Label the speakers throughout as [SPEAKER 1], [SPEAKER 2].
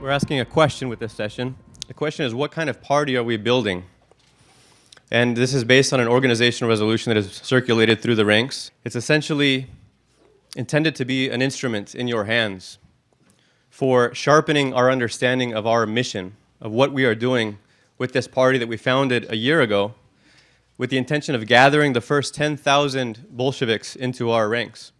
[SPEAKER 1] We're asking a question with this session. The question is, what kind of party are we building? And this is based on an organizational resolution that is circulated through the ranks. It's essentially intended to be an instrument in your hands for sharpening our understanding of our mission, of what we are doing with this party that we founded a year ago with the intention of gathering the first 10,000 Bolsheviks into our ranks.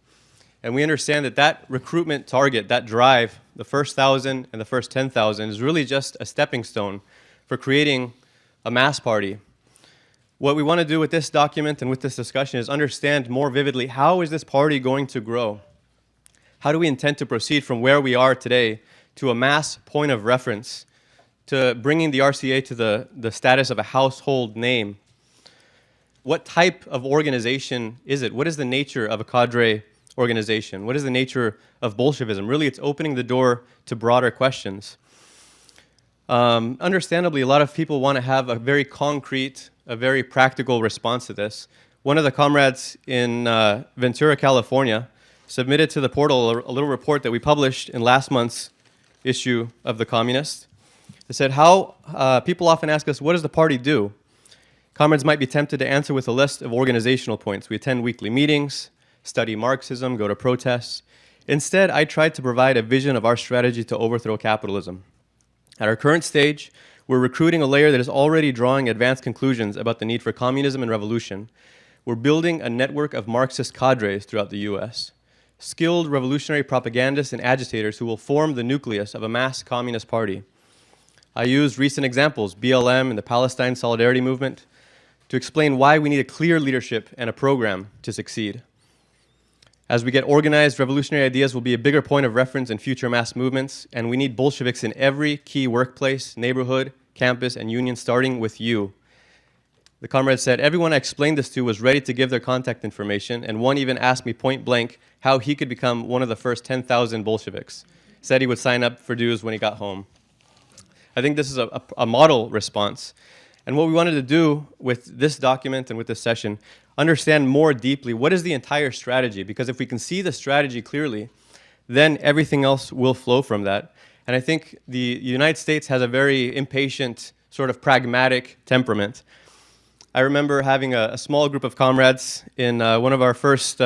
[SPEAKER 1] And we understand that that recruitment target, that drive, the first 1,000 and the first 10,000 is really just a stepping stone for creating a mass party. What we want to do with this document and with this discussion is understand more vividly, how is this party going to grow? How do we intend to proceed from where we are today to a mass point of reference, to bringing the RCA to the status of a household name? What type of organization is it? What is the nature of a cadre organization? What is the nature of Bolshevism? Really, it's opening the door to broader questions. Understandably, a lot of people want to have a very concrete, a very practical response to this. One of the comrades in Ventura, California, submitted to the portal a little report that we published in last month's issue of The Communist. It said, people often ask us, what does the party do? Comrades might be tempted to answer with a list of organizational points. We attend weekly meetings, study Marxism, go to protests. Instead, I tried to provide a vision of our strategy to overthrow capitalism. At our current stage, we're recruiting a layer that is already drawing advanced conclusions about the need for communism and revolution. We're building a network of Marxist cadres throughout the US, skilled revolutionary propagandists and agitators who will form the nucleus of a mass communist party. I used recent examples, BLM and the Palestine Solidarity Movement, to explain why we need a clear leadership and a program to succeed. As we get organized, revolutionary ideas will be a bigger point of reference in future mass movements, and we need Bolsheviks in every key workplace, neighborhood, campus, and union, starting with you. The comrade said, everyone I explained this to was ready to give their contact information, and one even asked me point blank how he could become one of the first 10,000 Bolsheviks. Said he would sign up for dues when he got home. I think this is a model response. And what we wanted to do with this document and with this session, understand more deeply what is the entire strategy, because if we can see the strategy clearly, then everything else will flow from that. And I think the United States has a very impatient, sort of pragmatic temperament. I remember having a small group of comrades in one of our first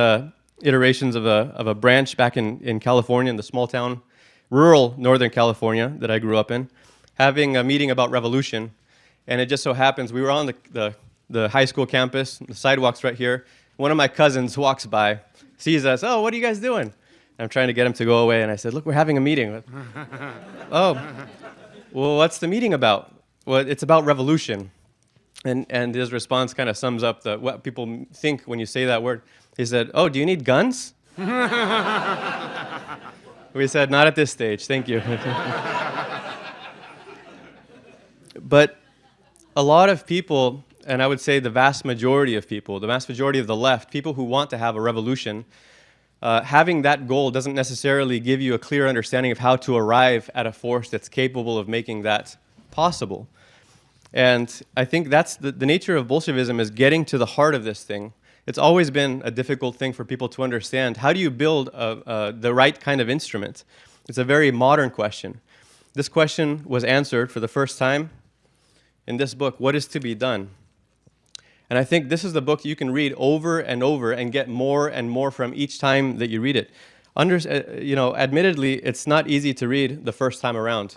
[SPEAKER 1] iterations of a branch back in California, in the small town, rural Northern California that I grew up in, having a meeting about revolution. And it just so happens we were on the high school campus, the sidewalk's right here. One of my cousins walks by, sees us, oh, what are you guys doing? And I'm trying to get him to go away, and I said, look, we're having a meeting. Oh, well, what's the meeting about? Well, it's about revolution. And his response kind of sums up what people think when you say that word. He said, oh, do you need guns? We said, not at this stage, thank you. But a lot of people, and I would say the vast majority of people, the vast majority of the left, people who want to have a revolution, having that goal doesn't necessarily give you a clear understanding of how to arrive at a force that's capable of making that possible. And I think that's the nature of Bolshevism, is getting to the heart of this thing. It's always been a difficult thing for people to understand. How do you build the right kind of instrument? It's a very modern question. This question was answered for the first time in this book, What is to be Done? And I think this is the book you can read over and over and get more and more from each time that you read it. Admittedly, it's not easy to read the first time around.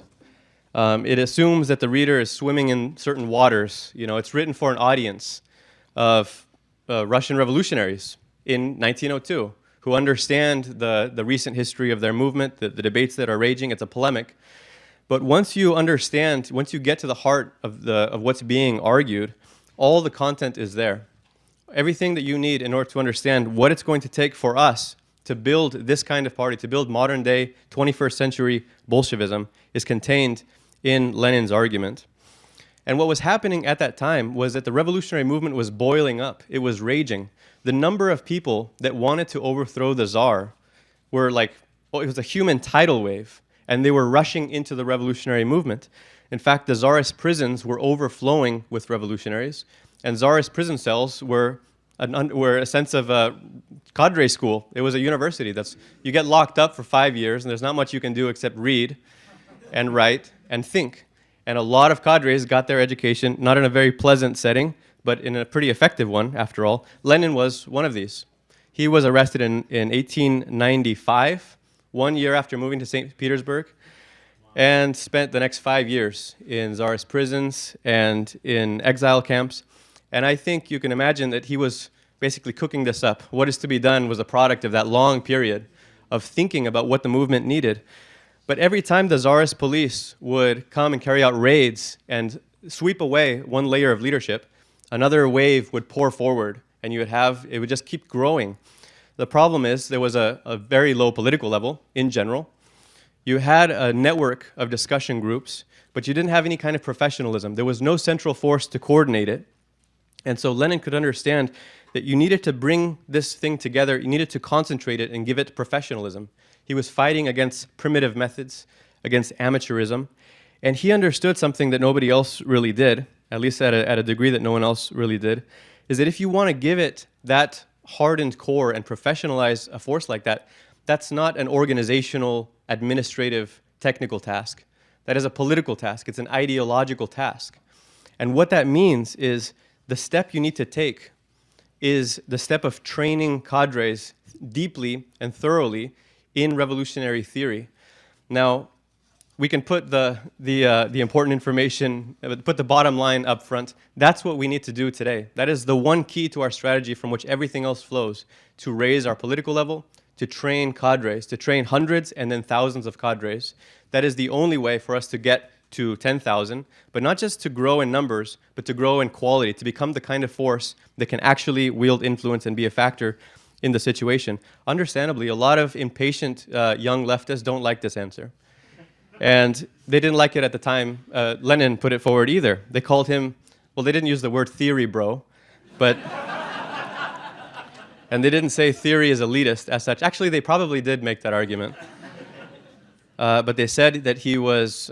[SPEAKER 1] It assumes that the reader is swimming in certain waters. It's written for an audience of Russian revolutionaries in 1902 who understand the recent history of their movement, the debates that are raging. It's a polemic. But once you understand, once you get to the heart of what's being argued, all the content is there. Everything that you need in order to understand what it's going to take for us to build this kind of party, to build modern day 21st century Bolshevism, is contained in Lenin's argument. And what was happening at that time was that the revolutionary movement was boiling up. It was raging. The number of people that wanted to overthrow the Tsar were it was a human tidal wave. And they were rushing into the revolutionary movement. In fact, the Tsarist prisons were overflowing with revolutionaries, and Tsarist prison cells were a sense of a cadre school. It was a university. You get locked up for 5 years, and there's not much you can do except read and write and think. And a lot of cadres got their education not in a very pleasant setting, but in a pretty effective one, after all. Lenin was one of these. He was arrested in 1895, 1 year after moving to St. Petersburg, and spent the next 5 years in Tsarist prisons and in exile camps. And I think you can imagine that he was basically cooking this up. What is to be done was a product of that long period of thinking about what the movement needed. But every time the Tsarist police would come and carry out raids and sweep away one layer of leadership, another wave would pour forward, and it would just keep growing. The problem is there was a very low political level in general. You had a network of discussion groups, but you didn't have any kind of professionalism. There was no central force to coordinate it. And so Lenin could understand that you needed to bring this thing together, you needed to concentrate it and give it professionalism. He was fighting against primitive methods, against amateurism, and he understood something that nobody else really did, at least at a degree that no one else really did, is that if you want to give it that hardened core and professionalize a force like that, that's not an organizational, administrative, technical task. That is a political task. It's an ideological task. And what that means is the step you need to take is the step of training cadres deeply and thoroughly in revolutionary theory. Now, we can put the important information, put the bottom line up front. That's what we need to do today. That is the one key to our strategy from which everything else flows, to raise our political level, to train cadres, to train hundreds and then thousands of cadres. That is the only way for us to get to 10,000, but not just to grow in numbers, but to grow in quality, to become the kind of force that can actually wield influence and be a factor in the situation. Understandably, a lot of impatient young leftists don't like this answer. And they didn't like it at the time Lenin put it forward either. They called him, well, they didn't use the word theory, bro, but, and they didn't say theory is elitist as such. Actually, they probably did make that argument. But they said that he was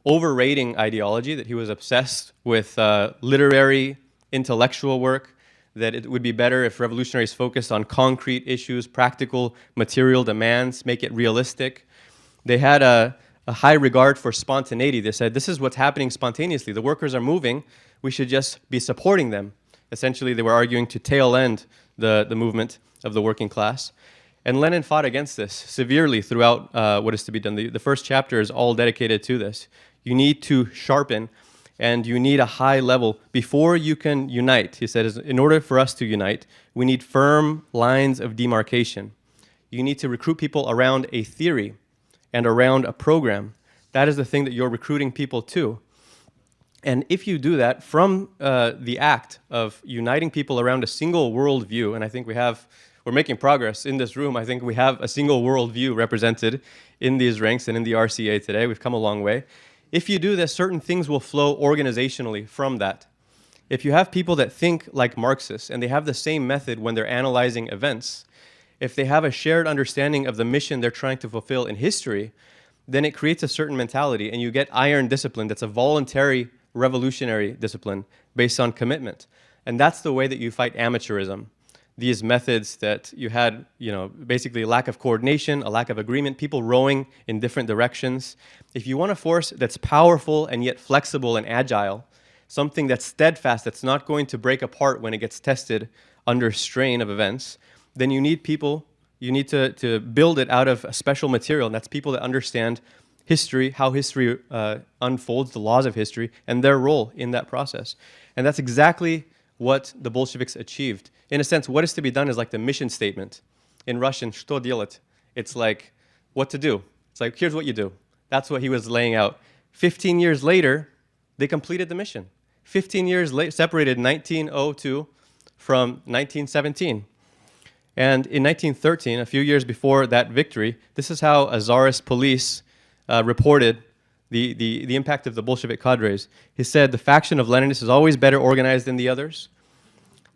[SPEAKER 1] overrating ideology, that he was obsessed with literary, intellectual work, that it would be better if revolutionaries focused on concrete issues, practical material demands, make it realistic. They had a high regard for spontaneity. They said, this is what's happening spontaneously. The workers are moving. We should just be supporting them. Essentially, they were arguing to tail end the movement of the working class. And Lenin fought against this severely throughout what is to be done. The first chapter is all dedicated to this. You need to sharpen, and you need a high level before you can unite. He said, in order for us to unite, we need firm lines of demarcation. You need to recruit people around a theory and around a program. That is the thing that you're recruiting people to. And if you do that from the act of uniting people around a single worldview, and I think we're making progress in this room. I think we have a single worldview represented in these ranks and in the RCA today. We've come a long way. If you do this, certain things will flow organizationally from that. If you have people that think like Marxists and they have the same method when they're analyzing events, if they have a shared understanding of the mission they're trying to fulfill in history, then it creates a certain mentality and you get iron discipline that's a voluntary revolutionary discipline based on commitment. And that's the way that you fight amateurism. These methods that you had, basically a lack of coordination, a lack of agreement, people rowing in different directions. If you want a force that's powerful and yet flexible and agile, something that's steadfast, that's not going to break apart when it gets tested under strain of events, then you need people, you need to build it out of a special material, and that's people that understand history, how history unfolds, the laws of history, and their role in that process. And that's exactly what the Bolsheviks achieved. In a sense, what is to be done is like the mission statement. In Russian, что делать? It's like what to do. It's like, here's what you do. That's what he was laying out. 15 years later, they completed the mission. 15 years later, separated 1902 from 1917. And in 1913, a few years before that victory, this is how a Tsarist police reported the impact of the Bolshevik cadres. He said, the faction of Leninists is always better organized than the others.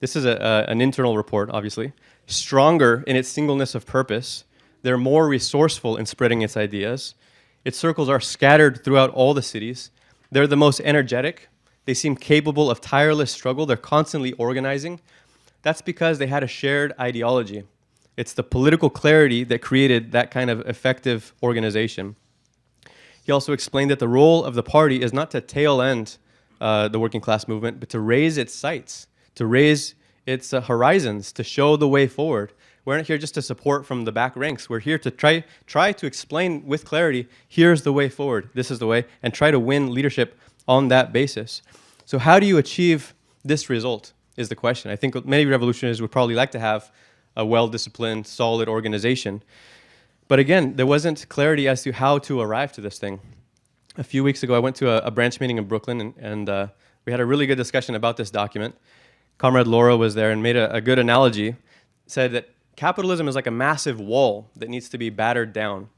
[SPEAKER 1] This is an internal report, obviously. Stronger in its singleness of purpose. They're more resourceful in spreading its ideas. Its circles are scattered throughout all the cities. They're the most energetic. They seem capable of tireless struggle. They're constantly organizing. That's because they had a shared ideology. It's the political clarity that created that kind of effective organization. He also explained that the role of the party is not to tail end the working class movement, but to raise its sights, to raise its horizons, to show the way forward. We're not here just to support from the back ranks. We're here to try to explain with clarity, here's the way forward, this is the way, and try to win leadership on that basis. So how do you achieve this result is the question. I think many revolutionaries would probably like to have a well-disciplined, solid organization. But again, there wasn't clarity as to how to arrive to this thing. A few weeks ago, I went to a branch meeting in Brooklyn, and we had a really good discussion about this document. Comrade Laura was there and made a good analogy, said that capitalism is like a massive wall that needs to be battered down.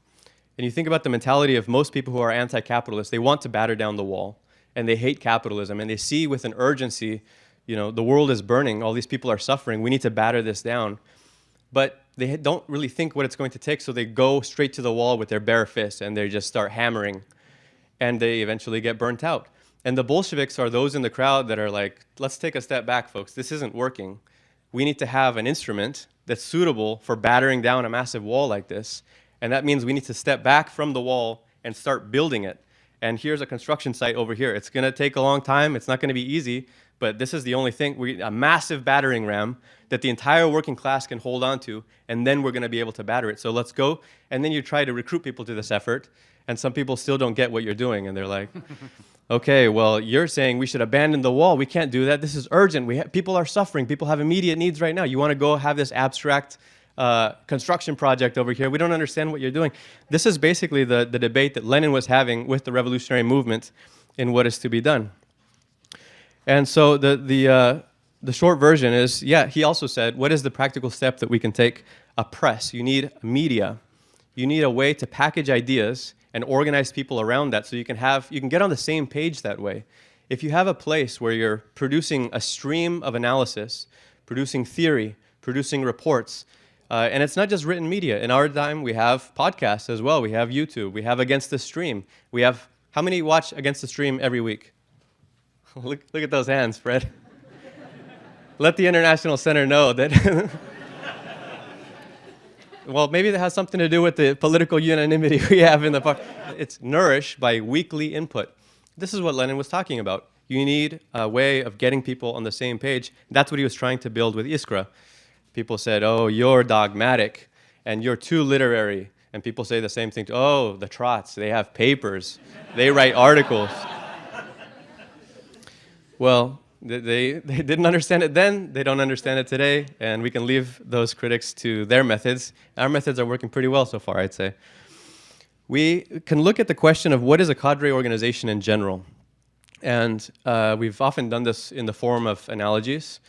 [SPEAKER 1] And you think about the mentality of most people who are anti-capitalist, they want to batter down the wall, and they hate capitalism, and they see with an urgency, the world is burning, all these people are suffering, we need to batter this down. But they don't really think what it's going to take, so they go straight to the wall with their bare fists, and they just start hammering, and they eventually get burnt out. And the Bolsheviks are those in the crowd that are like, let's take a step back, folks, this isn't working. We need to have an instrument that's suitable for battering down a massive wall like this, and that means we need to step back from the wall and start building it. And here's a construction site over here. It's going to take a long time. It's not going to be easy, but this is the only thing. A massive battering ram that the entire working class can hold on to, and then we're going to be able to batter it. So let's go. And then you try to recruit people to this effort, and some people still don't get what you're doing, and they're like, okay, well, you're saying we should abandon the wall. We can't do that. This is urgent. People are suffering. People have immediate needs right now. You want to go have this abstract construction project over here. We don't understand what you're doing. This is basically the debate that Lenin was having with the revolutionary movement in what is to be done. And so the short version is, he also said, what is the practical step that we can take? A press. You need media. You need a way to package ideas and organize people around that so you can get on the same page that way. If you have a place where you're producing a stream of analysis, producing theory, producing reports, and it's not just written media. In our time, we have podcasts as well. We have YouTube. We have Against the Stream. We have, how many watch Against the Stream every week? Look at those hands, Fred. Let the International Center know that. Well, maybe that has something to do with the political unanimity we have in the party. It's nourished by weekly input. This is what Lenin was talking about. You need a way of getting people on the same page. That's what he was trying to build with Iskra. People said, oh, you're dogmatic, and you're too literary. And people say the same thing, oh, the Trots, they have papers. They write articles. Well, they didn't understand it then, they don't understand it today, and we can leave those critics to their methods. Our methods are working pretty well so far, I'd say. We can look at the question of what is a cadre organization in general. And we've often done this in the form of analogies.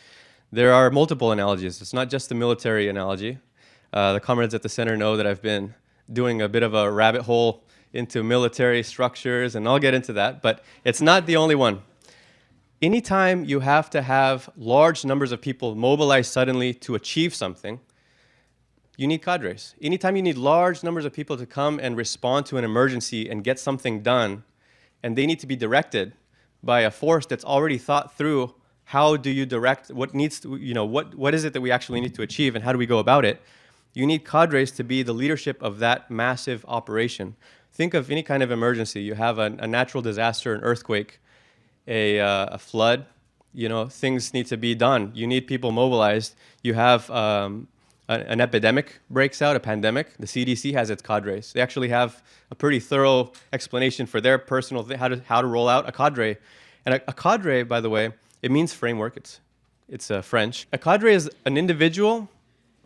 [SPEAKER 1] There are multiple analogies. It's not just the military analogy. The comrades at the center know that I've been doing a bit of a rabbit hole into military structures, and I'll get into that, but it's not the only one. Anytime you have to have large numbers of people mobilized suddenly to achieve something, you need cadres. Anytime you need large numbers of people to come and respond to an emergency and get something done, and they need to be directed by a force that's already thought through how do you direct, what needs to, what is it that we actually need to achieve and how do we go about it? You need cadres to be the leadership of that massive operation. Think of any kind of emergency. You have a natural disaster, an earthquake, a flood, things need to be done. You need people mobilized. You have an epidemic breaks out, a pandemic. The CDC has its cadres. They actually have a pretty thorough explanation for their personal how to roll out a cadre. And a cadre, by the way, it means framework. It's French. A cadre is an individual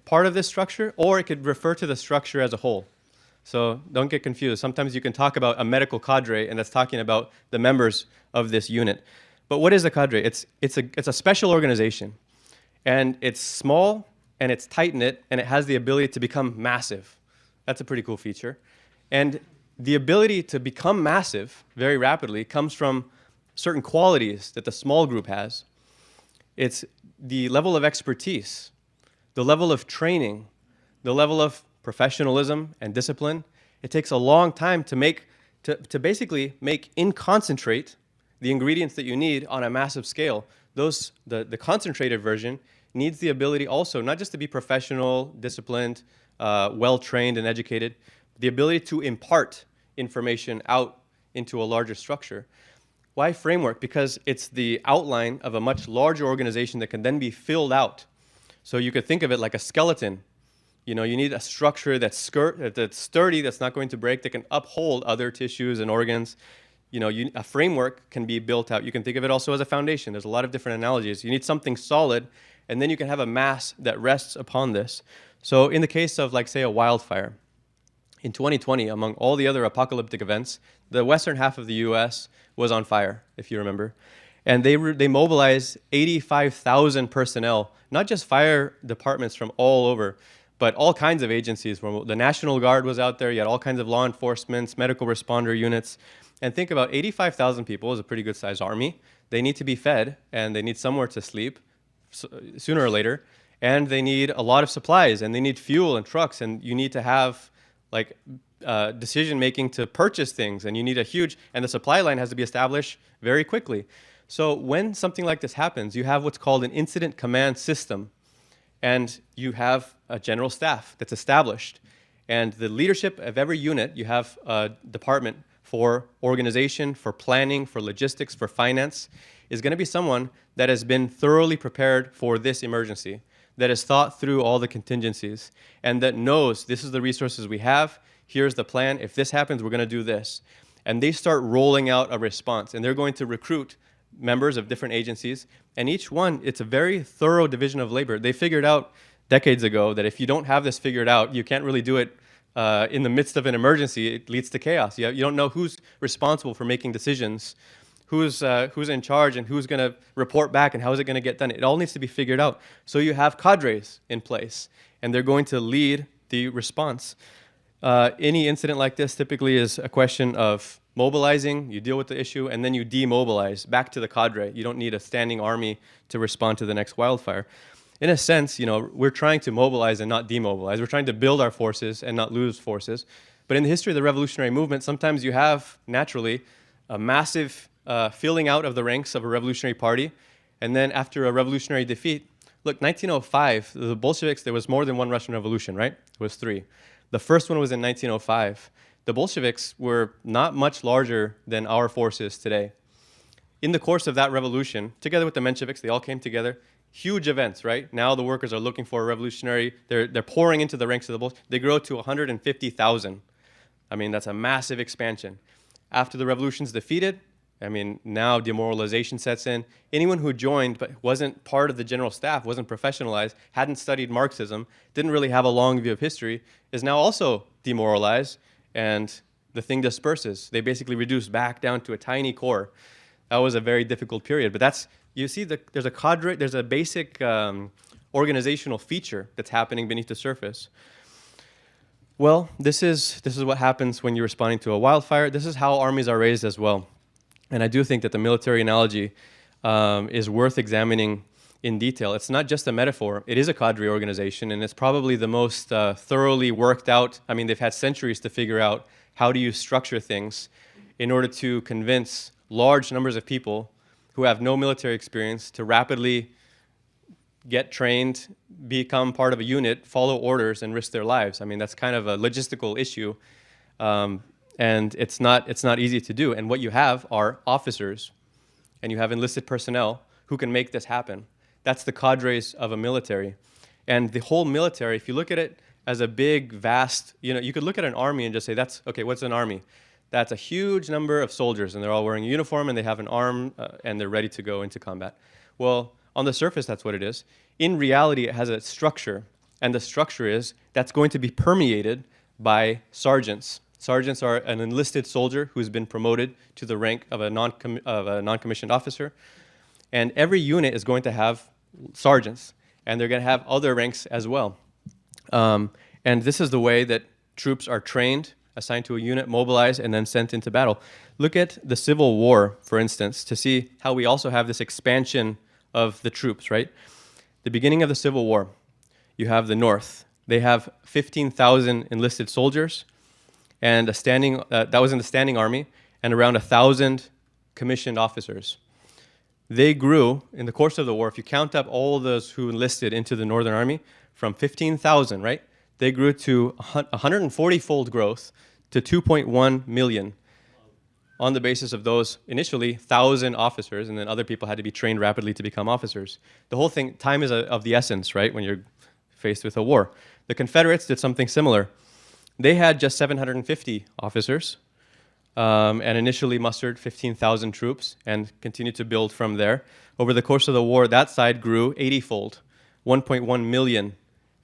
[SPEAKER 1] part of this structure, or it could refer to the structure as a whole. So don't get confused. Sometimes you can talk about a medical cadre, and that's talking about the members of this unit. But what is a cadre? It's a special organization, and it's small, and it's tight-knit, and it has the ability to become massive. That's a pretty cool feature. And the ability to become massive very rapidly comes from certain qualities that the small group has. It's the level of expertise, the level of training, the level of professionalism and discipline. It takes a long time to basically make in concentrate the ingredients that you need on a massive scale. The concentrated version needs the ability also not just to be professional, disciplined, well-trained and educated, the ability to impart information out into a larger structure. Why framework? Because it's the outline of a much larger organization that can then be filled out. So you could think of it like a skeleton. You know, you need a structure that's sturdy, that's not going to break, that can uphold other tissues and organs. You know, a framework can be built out. You can think of it also as a foundation. There's a lot of different analogies. You need something solid, and then you can have a mass that rests upon this. So in the case of, like, say, a wildfire, in 2020, among all the other apocalyptic events, the western half of the US was on fire, if you remember. And they mobilized 85,000 personnel, not just fire departments from all over, but all kinds of agencies. The National Guard was out there. You had all kinds of law enforcement, medical responder units. And think about 85,000 people is a pretty good-sized army. They need to be fed, and they need somewhere to sleep sooner or later. And they need a lot of supplies, and they need fuel and trucks, and you need to have like decision-making to purchase things, and you need and the supply line has to be established very quickly. So when something like this happens, you have what's called an incident command system, and you have a general staff that's established. And the leadership of every unit, you have a department for organization, for planning, for logistics, for finance, is going to be someone that has been thoroughly prepared for this emergency, that has thought through all the contingencies, and that knows this is the resources we have, here's the plan, if this happens, we're going to do this. And they start rolling out a response, and they're going to recruit members of different agencies, and each one, it's a very thorough division of labor. They figured out decades ago that if you don't have this figured out, you can't really do it in the midst of an emergency. It leads to chaos. You don't know who's responsible for making decisions, who's in charge, and who's going to report back, and how is it going to get done. It all needs to be figured out. So you have cadres in place, and they're going to lead the response. Any incident like this typically is a question of mobilizing, you deal with the issue, and then you demobilize back to the cadre. You don't need a standing army to respond to the next wildfire. In a sense, you know, we're trying to mobilize and not demobilize. We're trying to build our forces and not lose forces. But in the history of the revolutionary movement, sometimes you have, naturally, a massive filling out of the ranks of a revolutionary party, and then after a revolutionary defeat, look, 1905, the Bolsheviks, there was more than one Russian Revolution, right? It was 3. The first one was in 1905. The Bolsheviks were not much larger than our forces today. In the course of that revolution, together with the Mensheviks, they all came together. Huge events, right? Now the workers are looking for a revolutionary. They're pouring into the ranks of the Bolsheviks. They grow to 150,000. I mean, that's a massive expansion. After the revolution's defeated, I mean, now demoralization sets in. Anyone who joined but wasn't part of the general staff, wasn't professionalized, hadn't studied Marxism, didn't really have a long view of history, is now also demoralized, and the thing disperses. They basically reduce back down to a tiny core. That was a very difficult period. But that's, you see, there's a cadre, there's a basic organizational feature that's happening beneath the surface. Well, this is what happens when you're responding to a wildfire. This is how armies are raised as well. And I do think that the military analogy is worth examining in detail. It's not just a metaphor. It is a cadre organization, and it's probably the most thoroughly worked out. I mean, they've had centuries to figure out how do you structure things in order to convince large numbers of people who have no military experience to rapidly get trained, become part of a unit, follow orders, and risk their lives. I mean, that's kind of a logistical issue. And it's not easy to do. And what you have are officers, and you have enlisted personnel who can make this happen. That's the cadres of a military. And the whole military, if you look at it as a big, vast, you know, you could look at an army and just say, okay, what's an army? That's a huge number of soldiers, and they're all wearing a uniform, and they have an arm, and they're ready to go into combat. Well, on the surface, that's what it is. In reality, it has a structure, and the structure is that's going to be permeated by sergeants. Sergeants are an enlisted soldier who's been promoted to the rank of a non-commissioned officer. And every unit is going to have sergeants, and they're going to have other ranks as well. And this is the way that troops are trained, assigned to a unit, mobilized, and then sent into battle. Look at the Civil War, for instance, to see how we also have this expansion of the troops, right? The beginning of the Civil War, you have the North. They have 15,000 enlisted soldiers, and that was in the standing army, and around 1,000 commissioned officers. They grew, in the course of the war, if you count up all those who enlisted into the Northern Army, from 15,000, right? They grew to 140-fold growth to 2.1 million. on the basis of those initially 1,000 officers, and then other people had to be trained rapidly to become officers. The whole thing, time is of the essence, right, when you're faced with a war. The Confederates did something similar. They had just 750 officers, and initially mustered 15,000 troops and continued to build from there. Over the course of the war, that side grew 80-fold. 1.1 million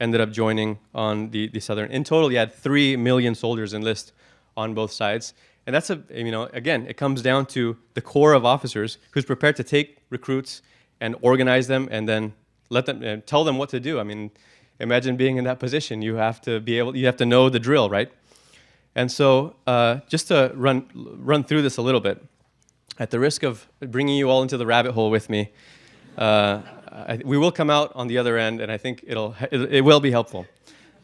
[SPEAKER 1] ended up joining on the southern. In total, you had 3 million soldiers enlist on both sides. And that's again, it comes down to the core of officers who's prepared to take recruits and organize them and then let them tell them what to do. I mean, imagine being in that position. You have to know the drill, right? And so just to run through this a little bit, at the risk of bringing you all into the rabbit hole with me, we will come out on the other end, and I think it will be helpful.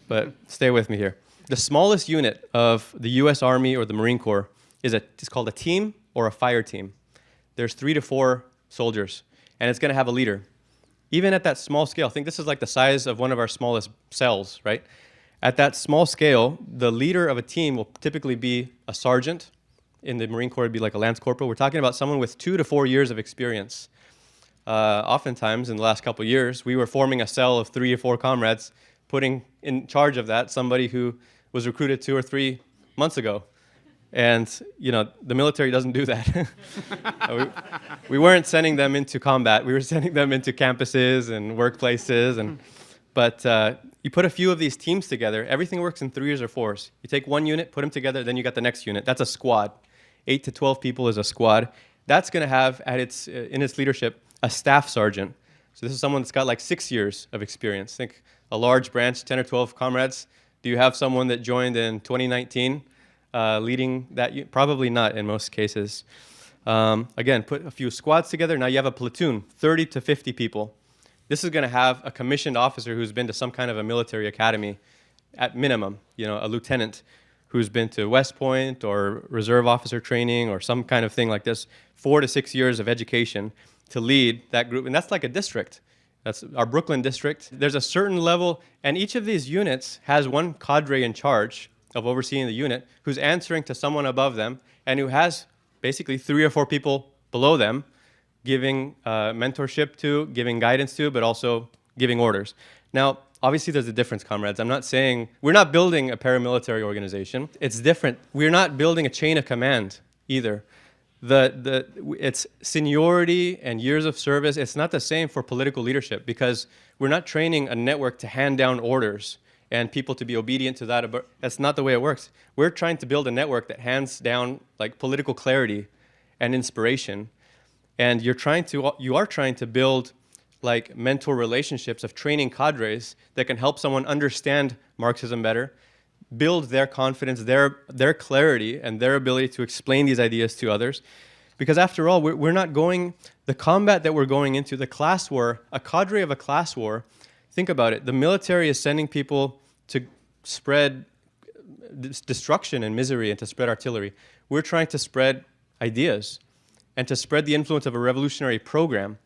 [SPEAKER 1] But stay with me here. The smallest unit of the U.S. Army or the Marine Corps it's called a team or a fire team. There's 3 to 4 soldiers, and it's going to have a leader. Even at that small scale, I think this is like the size of one of our smallest cells, right? At that small scale, the leader of a team will typically be a sergeant. In the Marine Corps, it'd be like a lance corporal. We're talking about someone with 2 to 4 years of experience. Oftentimes, in the last couple of years, we were forming a cell of 3 or 4 comrades, putting in charge of that somebody who was recruited 2 or 3 months ago. And, the military doesn't do that. we weren't sending them into combat. We were sending them into campuses and workplaces. But you put a few of these teams together, everything works in 3s or 4s. You take one unit, put them together, then you got the next unit. That's a squad. 8 to 12 people is a squad. That's going to have in its leadership a staff sergeant. So this is someone that's got like 6 years of experience. Think a large branch, 10 or 12 comrades. Do you have someone that joined in 2019 leading that? Probably not in most cases. Again, put a few squads together. Now you have a platoon, 30 to 50 people. This is going to have a commissioned officer who's been to some kind of a military academy at minimum, a lieutenant who's been to West Point or reserve officer training or some kind of thing like this, 4 to 6 years of education to lead that group. And that's like a district. That's our Brooklyn district. There's a certain level, and each of these units has one cadre in charge of overseeing the unit who's answering to someone above them and who has basically 3 or 4 people below them giving mentorship to, giving guidance to, but also giving orders. Now, obviously there's a difference, comrades. I'm not saying, we're not building a paramilitary organization. It's different. We're not building a chain of command either. It's seniority and years of service. It's not the same for political leadership because we're not training a network to hand down orders and people to be obedient to that. That's not the way it works. We're trying to build a network that hands down like political clarity and inspiration. And you are trying to build like mentor relationships of training cadres that can help someone understand Marxism better, build their confidence, their clarity, and their ability to explain these ideas to others. Because after all, we're not going, the combat that we're going into, the class war, a cadre of a class war, think about it. The military is sending people to spread destruction and misery and to spread artillery. We're trying to spread ideas and to spread the influence of a revolutionary program.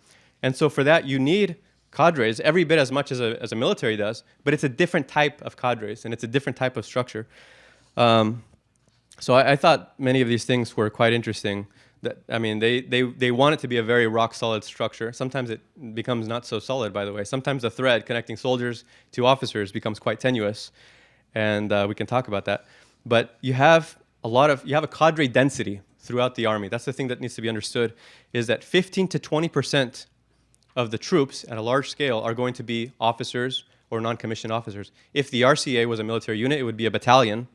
[SPEAKER 1] And so for that, you need cadres every bit as much as a military does, but it's a different type of cadres and it's a different type of structure. So I thought many of these things were quite interesting. They want it to be a very rock-solid structure. Sometimes it becomes not so solid, by the way. Sometimes the thread connecting soldiers to officers becomes quite tenuous, and we can talk about that. But you have a cadre density throughout the army. That's the thing that needs to be understood, is that 15 to 20% of the troops at a large scale are going to be officers or non-commissioned officers. If the RCA was a military unit, it would be a battalion,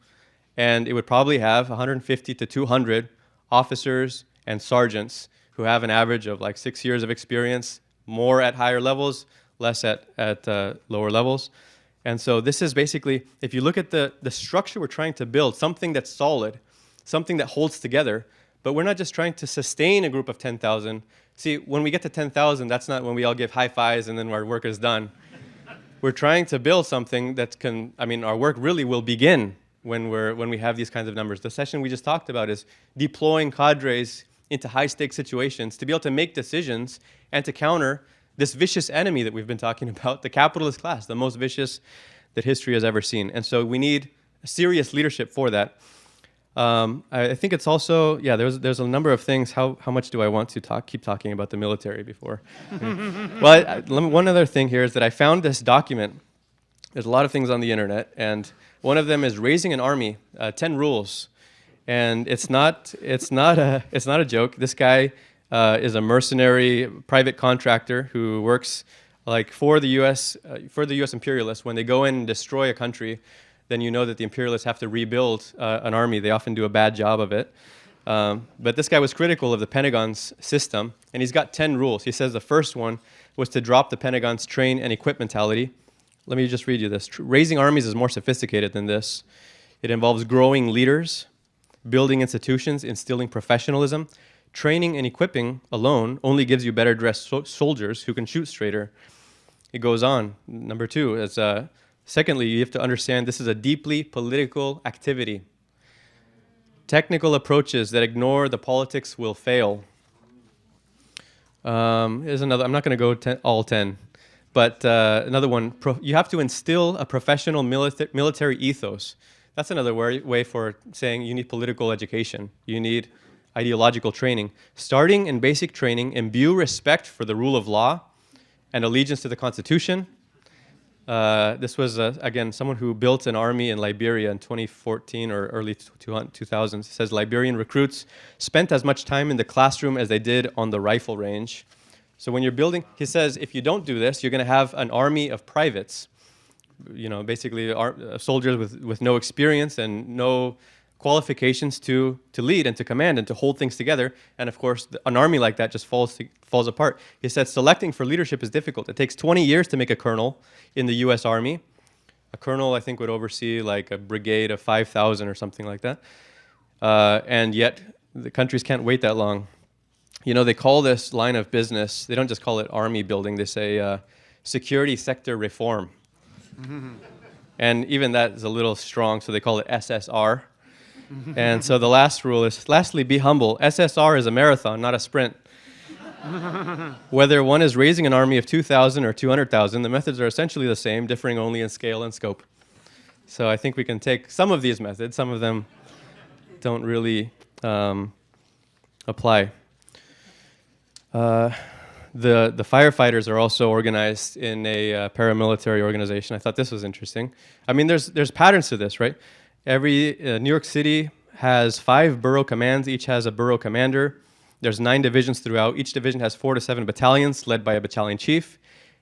[SPEAKER 1] and it would probably have 150 to 200 officers and sergeants who have an average of like 6 years of experience, more at higher levels, less at lower levels. And so this is basically, if you look at the structure we're trying to build, something that's solid, something that holds together, but we're not just trying to sustain a group of 10,000. See, when we get to 10,000, that's not when we all give high fives and then our work is done. We're trying to build something that our work really will begin when we have these kinds of numbers. The session we just talked about is deploying cadres into high-stakes situations to be able to make decisions and to counter this vicious enemy that we've been talking about, the capitalist class, the most vicious that history has ever seen. And so we need serious leadership for that. I think it's also, yeah, there's a number of things. How much do I want to keep talking about the military before? Well, one other thing here is that I found this document. There's a lot of things on the internet, and one of them is raising an army, 10 rules. And it's not a joke. This guy is a mercenary private contractor who works like for the U.S. Imperialists. When they go in and destroy a country, then you know that the imperialists have to rebuild an army. They often do a bad job of it. But this guy was critical of the Pentagon's system, and he's got 10 rules. He says the first one was to drop the Pentagon's train and equip mentality. Let me just read you this. Raising armies is more sophisticated than this. It involves growing leaders, building institutions, instilling professionalism. Training and equipping alone only gives you better dressed soldiers who can shoot straighter. It goes on. Number two is, secondly, you have to understand this is a deeply political activity. Technical approaches that ignore the politics will fail. Here's another. I'm not going to go all 10. But another one, you have to instill a professional military ethos. That's another way for saying you need political education. You need ideological training. Starting in basic training, imbue respect for the rule of law and allegiance to the Constitution. This was, again, someone who built an army in Liberia in 2014 or early 2000s. It says Liberian recruits spent as much time in the classroom as they did on the rifle range. So when you're building, he says, if you don't do this, you're going to have an army of privates, basically soldiers with no experience and no qualifications to lead and to command and to hold things together. And of course, an army like that just falls apart. He said selecting for leadership is difficult. It takes 20 years to make a colonel in the U.S. Army. A colonel, I think, would oversee like a brigade of 5,000 or something like that. And yet, the countries can't wait that long. They call this line of business, they don't just call it army building, they say security sector reform. And even that is a little strong, so they call it SSR. And so the last rule is, lastly, be humble. SSR is a marathon, not a sprint. Whether one is raising an army of 2,000 or 200,000, the methods are essentially the same, differing only in scale and scope. So I think we can take some of these methods, some of them don't really apply. The firefighters are also organized in a paramilitary organization. I thought this was interesting. I mean, there's patterns to this, right? Every New York City has 5 borough commands. Each has a borough commander. There's 9 divisions throughout. Each division has 4 to 7 battalions led by a battalion chief.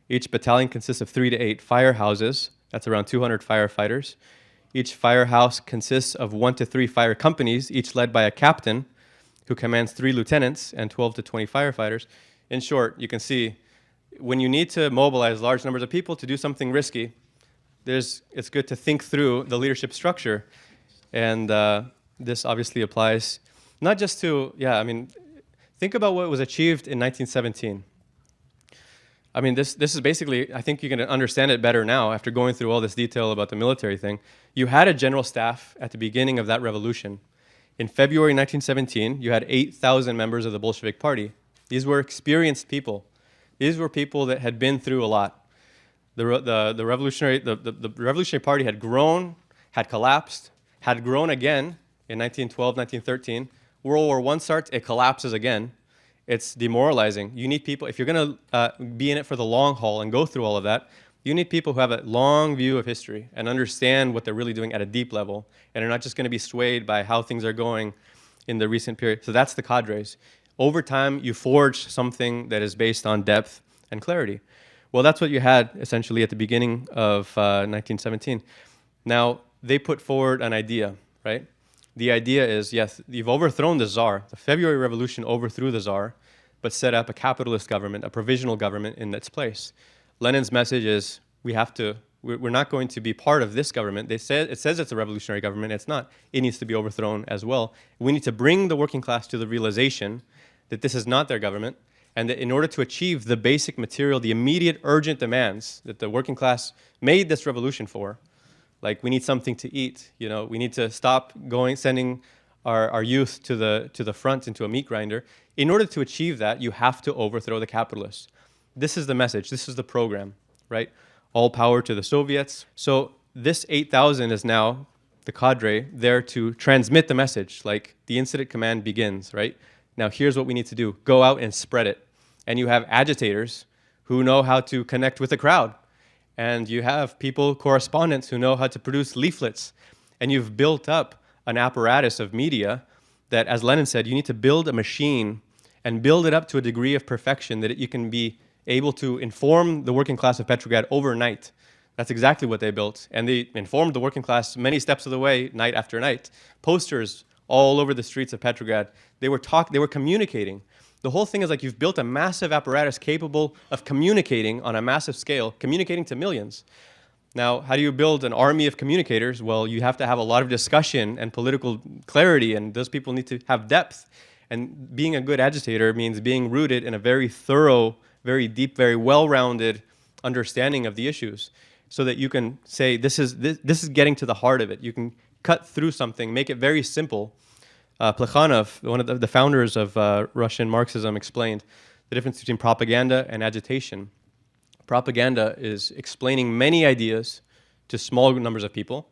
[SPEAKER 1] Each battalion consists of 3 to 8 firehouses. That's around 200 firefighters. Each firehouse consists of 1 to 3 fire companies, each led by a captain who commands 3 lieutenants and 12 to 20 firefighters. In short, you can see when you need to mobilize large numbers of people to do something risky, it's good to think through the leadership structure. And this obviously applies not just to, think about what was achieved in 1917. I mean, this is basically, I think you can understand it better now after going through all this detail about the military thing. You had a general staff at the beginning of that revolution. In February 1917, you had 8,000 members of the Bolshevik Party. These were experienced people. These were people that had been through a lot. The Revolutionary Party had grown, had collapsed, had grown again in 1912, 1913. World War I starts, it collapses again. It's demoralizing. You need people, if you're going to be in it for the long haul and go through all of that, you need people who have a long view of history and understand what they're really doing at a deep level and are not just going to be swayed by how things are going in the recent period. So that's the cadres. Over time, you forge something that is based on depth and clarity. Well, that's what you had essentially at the beginning of 1917. Now, they put forward an idea, right? The idea is, yes, you've overthrown the Tsar. The February Revolution overthrew the Tsar, but set up a capitalist government, a provisional government in its place. Lenin's message is, we're not going to be part of this government. It says it's a revolutionary government. It's not. It needs to be overthrown as well. We need to bring the working class to the realization that this is not their government, and that in order to achieve the basic material, the immediate urgent demands that the working class made this revolution for, like we need something to eat, we need to stop sending our youth to the front into a meat grinder. In order to achieve that, you have to overthrow the capitalists. This is the message, this is the program, right? All power to the Soviets. So this 8,000 is now the cadre there to transmit the message, like the incident command begins, right? Now here's what we need to do. Go out and spread it. And you have agitators who know how to connect with the crowd. And you have people, correspondents, who know how to produce leaflets. And you've built up an apparatus of media that, as Lenin said, you need to build a machine and build it up to a degree of perfection that you can be able to inform the working class of Petrograd overnight. That's exactly what they built. And they informed the working class many steps of the way, night after night. Posters all over the streets of Petrograd. They were communicating. The whole thing is like you've built a massive apparatus capable of communicating on a massive scale, communicating to millions. Now, how do you build an army of communicators? Well, you have to have a lot of discussion and political clarity, and those people need to have depth. And being a good agitator means being rooted in a very thorough, very deep, very well-rounded understanding of the issues, so that you can say, this is getting to the heart of it. You can cut through something, make it very simple. Plekhanov, one of the founders of Russian Marxism, explained the difference between propaganda and agitation. Propaganda is explaining many ideas to small numbers of people.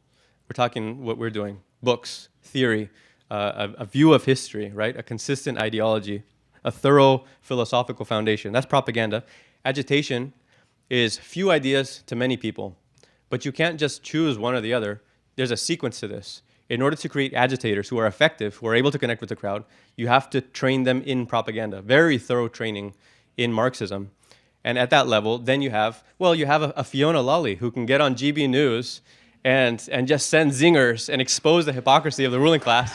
[SPEAKER 1] We're talking what we're doing, books, theory, a view of history, right? A consistent ideology, a thorough philosophical foundation. That's propaganda. Agitation is few ideas to many people, but you can't just choose one or the other. There's a sequence to this. In order to create agitators who are effective, who are able to connect with the crowd, you have to train them in propaganda, very thorough training in Marxism. And at that level, then you have a Fiona Lolly who can get on GB News and just send zingers and expose the hypocrisy of the ruling class.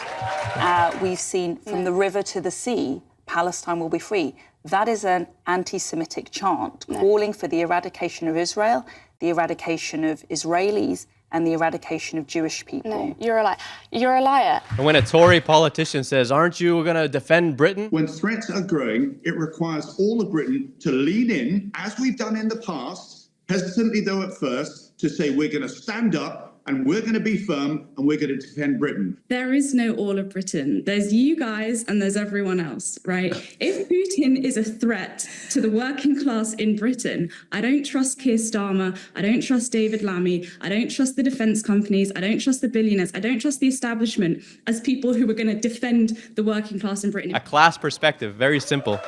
[SPEAKER 2] We've seen from the river to the sea, Palestine will be free. That is an anti-Semitic chant calling for the eradication of Israel, the eradication of Israelis, and the eradication of Jewish people.
[SPEAKER 3] No, you're a liar. You're a liar.
[SPEAKER 1] And when a Tory politician says, aren't you going to defend Britain?
[SPEAKER 4] When threats are growing, it requires all of Britain to lean in, as we've done in the past, hesitantly though at first, to say we're going to stand up and we're going to be firm and we're going to defend Britain.
[SPEAKER 5] There is no all of Britain. There's you guys and there's everyone else, right? If Putin is a threat to the working class in Britain, I don't trust Keir Starmer, I don't trust David Lammy, I don't trust the defence companies, I don't trust the billionaires, I don't trust the establishment as people who are going to defend the working class in Britain.
[SPEAKER 1] A class perspective, very simple.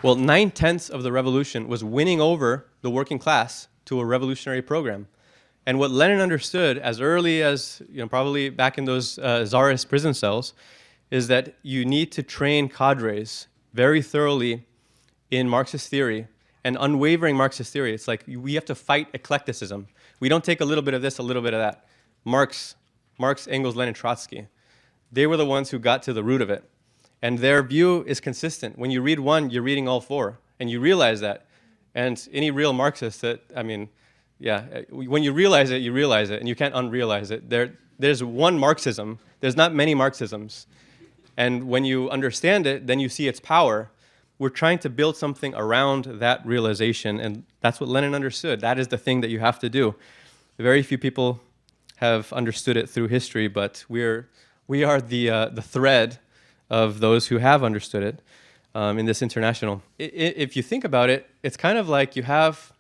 [SPEAKER 1] Well, 9/10 of the revolution was winning over the working class to a revolutionary program. And what Lenin understood as early as, probably back in those Tsarist prison cells, is that you need to train cadres very thoroughly in Marxist theory and unwavering Marxist theory. It's like we have to fight eclecticism. We don't take a little bit of this, a little bit of that. Marx, Engels, Lenin, Trotsky, they were the ones who got to the root of it. And their view is consistent. When you read one, you're reading all four. And you realize that. And any real Marxist, when you realize it, and you can't unrealize it. There's one Marxism. There's not many Marxisms. And when you understand it, then you see its power. We're trying to build something around that realization, and that's what Lenin understood. That is the thing that you have to do. Very few people have understood it through history, but we are the thread of those who have understood it in this international. If you think about it, it's kind of like you have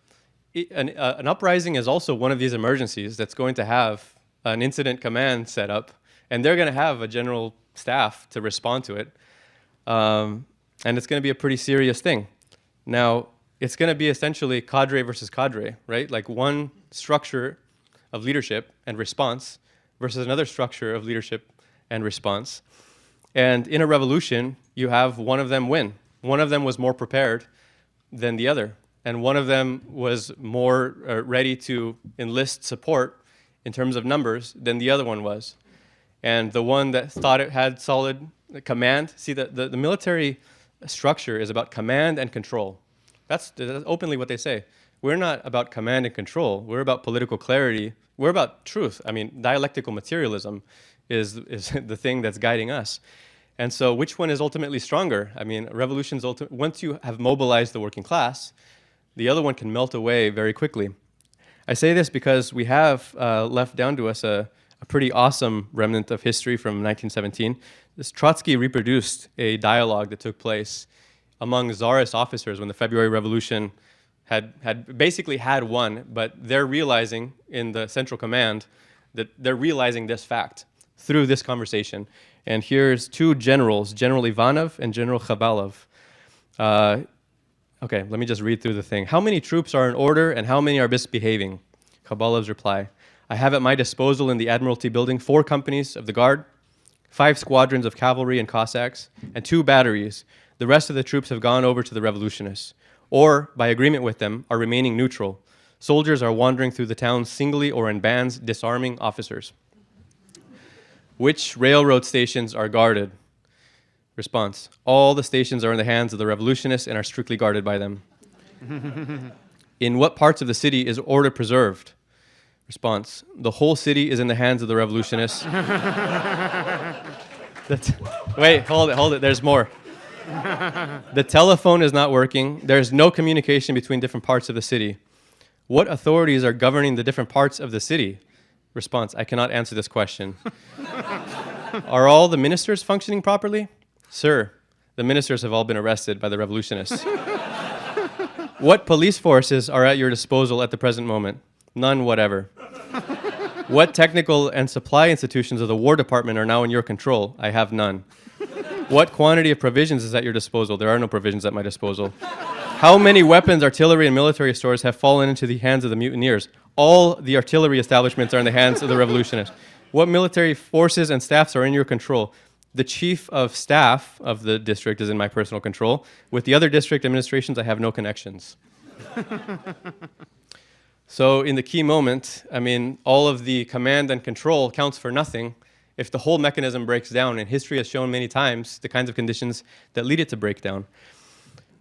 [SPEAKER 1] an uprising is also one of these emergencies that's going to have an incident command set up, and they're going to have a general staff to respond to it. And it's going to be a pretty serious thing. Now, it's going to be essentially cadre versus cadre, right? Like one structure of leadership and response versus another structure of leadership and response. And in a revolution, you have one of them win. One of them was more prepared than the other. And one of them was more ready to enlist support in terms of numbers than the other one was. And the one that thought it had solid command, see, the military structure is about command and control. That's openly what they say. We're not about command and control. We're about political clarity. We're about truth. I mean, dialectical materialism is the thing that's guiding us. And so which one is ultimately stronger? I mean, revolutions, once you have mobilized the working class, the other one can melt away very quickly. I say this because we have left down to us a pretty awesome remnant of history from 1917. Trotsky reproduced a dialogue that took place among Tsarist officers when the February Revolution had basically had won, but they're realizing in the central command that they're realizing this fact through this conversation. And here's two generals, General Ivanov and General Khabalov. Okay, let me just read through the thing. How many troops are in order and how many are misbehaving? Khabalov's reply. I have at my disposal in the Admiralty building 4 companies of the Guard, 5 squadrons of cavalry and Cossacks, and 2 batteries. The rest of the troops have gone over to the revolutionists, or, by agreement with them, are remaining neutral. Soldiers are wandering through the town singly or in bands, disarming officers. Which railroad stations are guarded? Response. All the stations are in the hands of the revolutionists and are strictly guarded by them. In what parts of the city is order preserved? Response. The whole city is in the hands of the revolutionists. Wait, hold it, there's more. The telephone is not working. There's no communication between different parts of the city. What authorities are governing the different parts of the city? Response. I cannot answer this question. Are all the ministers functioning properly? Sir, the ministers have all been arrested by the revolutionists. What police forces are at your disposal at the present moment? None whatever. What technical and supply institutions of the War Department are now in your control? I have none. What quantity of provisions is at your disposal? There are no provisions at my disposal. How many weapons, artillery, and military stores have fallen into the hands of the mutineers? All the artillery establishments are in the hands of the revolutionists. What military forces and staffs are in your control? The chief of staff of the district is in my personal control. With the other district administrations, I have no connections. So in the key moment, I mean, all of the command and control counts for nothing if the whole mechanism breaks down, and history has shown many times the kinds of conditions that lead it to break down.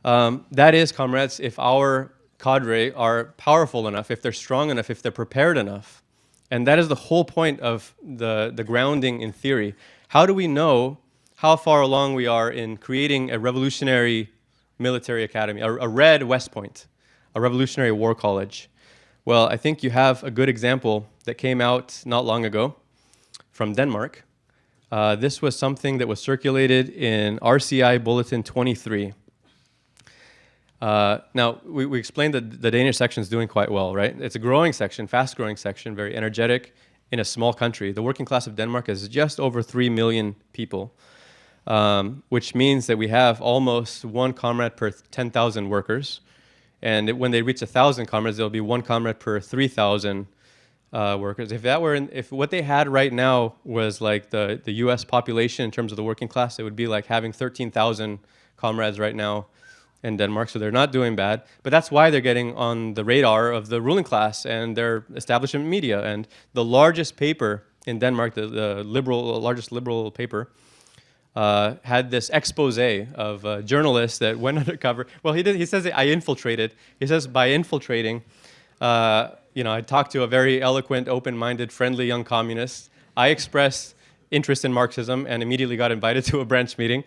[SPEAKER 1] That is, comrades, if our cadre are powerful enough, if they're strong enough, if they're prepared enough. And that is the whole point of the grounding in theory. How do we know how far along we are in creating a revolutionary military academy, a red West Point, a revolutionary war college? Well, I think you have a good example that came out not long ago from Denmark. This was something that was circulated in RCI Bulletin 23. Now, we explained that the Danish section is doing quite well, right? It's a growing section, fast-growing section, very energetic in a small country. The working class of Denmark is just over 3 million people, which means that we have almost 1 comrade per 10,000 workers. And when they reach 1,000 comrades, there'll be 1 comrade per 3,000 workers. If what they had right now was like the U.S. population in terms of the working class, it would be like having 13,000 comrades right now in Denmark. So they're not doing bad, but that's why they're getting on the radar of the ruling class and their establishment media. And the largest paper in Denmark, the largest liberal paper, had this expose of a journalist that went undercover. Well, he says I infiltrated. He says by infiltrating, I talked to a very eloquent, open-minded, friendly young communist. I expressed interest in Marxism and immediately got invited to a branch meeting.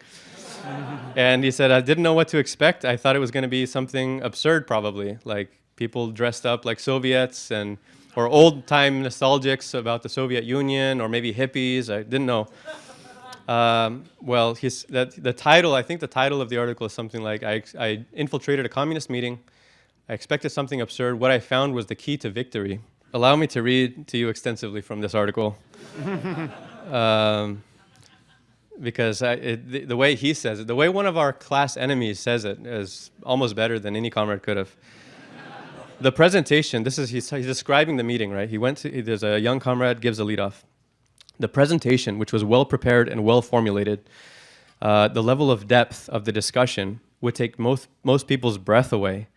[SPEAKER 1] And he said, I didn't know what to expect. I thought it was going to be something absurd, probably, like people dressed up like Soviets or old-time nostalgics about the Soviet Union, or maybe hippies. I didn't know. Well, the title of the article is something like, I infiltrated a communist meeting. I expected something absurd. What I found was the key to victory. Allow me to read to you extensively from this article. Because the way he says it, the way one of our class enemies says it, is almost better than any comrade could have. The presentation, he's describing the meeting, right? There's a young comrade gives a lead off. The presentation, which was well prepared and well formulated, the level of depth of the discussion would take most people's breath away.